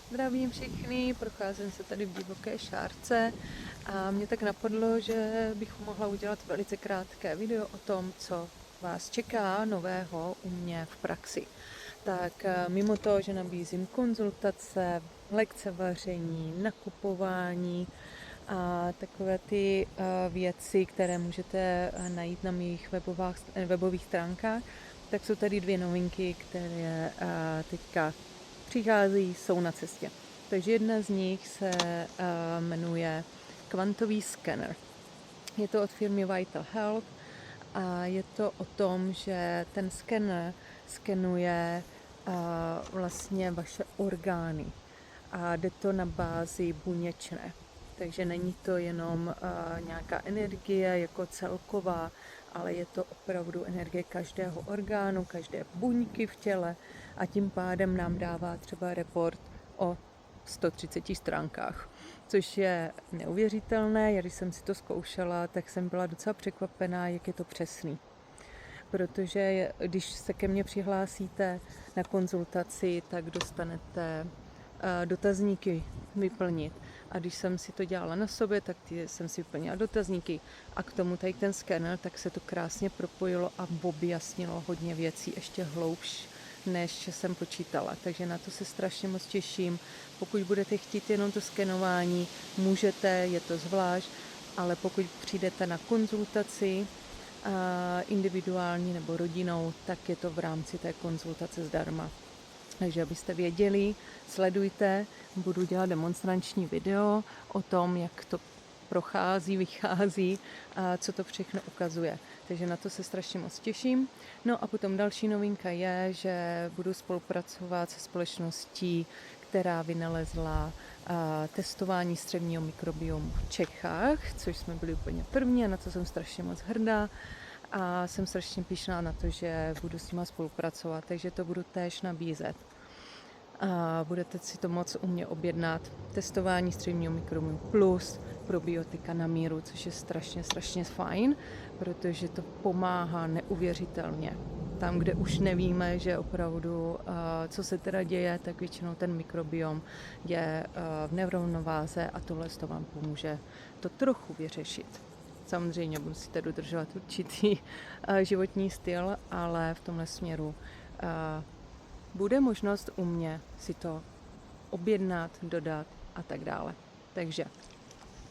Zdravím všechny, procházím se tady v divoké šárce a mě tak napadlo, že bych mohla udělat velice krátké video o tom, co vás čeká nového u mě v praxi. Tak mimo to, že nabízím konzultace, lekce vaření, nakupování a takové ty věci, které můžete najít na mých webových stránkách, tak jsou tady dvě novinky, které teďka přicházejí, jsou na cestě. Takže jedna z nich se jmenuje kvantový skener. Je to od firmy Vital Health a je to o tom, že ten skener skenuje vlastně vaše orgány a jde to na bázi buněčné. Takže není to jenom nějaká energie jako celková, ale je to opravdu energie každého orgánu, každé buňky v těle a tím pádem nám dává třeba report o 130 stránkách, což je neuvěřitelné. Když jsem si to zkoušela, tak jsem byla docela překvapená, jak je to přesný. Protože když se ke mně přihlásíte na konzultaci, tak dostanete dotazníky vyplnit. A když jsem si to dělala na sobě, tak jsem si vyplnila dotazníky a k tomu tady ten skener, tak se to krásně propojilo a objasnilo hodně věcí ještě hloubš, než jsem počítala. Takže na to se strašně moc těším. Pokud budete chtít jenom to skenování, můžete, je to zvlášť, ale pokud přijdete na konzultaci individuální nebo rodinou, tak je to v rámci té konzultace zdarma. Takže abyste věděli, sledujte, budu dělat demonstrační video o tom, jak to prochází, vychází a co to všechno ukazuje. Takže na to se strašně moc těším. No a potom další novinka je, že budu spolupracovat se společností, která vynalezla testování střevního mikrobiomu v Čechách, což jsme byli úplně první a na to jsem strašně moc hrdá. A jsem strašně pyšná na to, že budu s nima spolupracovat, takže to budu též nabízet. A budete si to moc u mě objednat. Testování střevního mikrobiomu plus probiotika na míru, což je strašně fajn, protože to pomáhá neuvěřitelně. Tam, kde už nevíme, že opravdu, co se teda děje, tak většinou ten mikrobiom je v nerovnováze a tohle to vám pomůže to trochu vyřešit. Samozřejmě musíte dodržovat určitý životní styl, ale v tomhle směru bude možnost u mě si to objednat, dodat a tak dále. Takže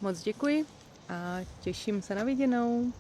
moc děkuji a těším se na viděnou.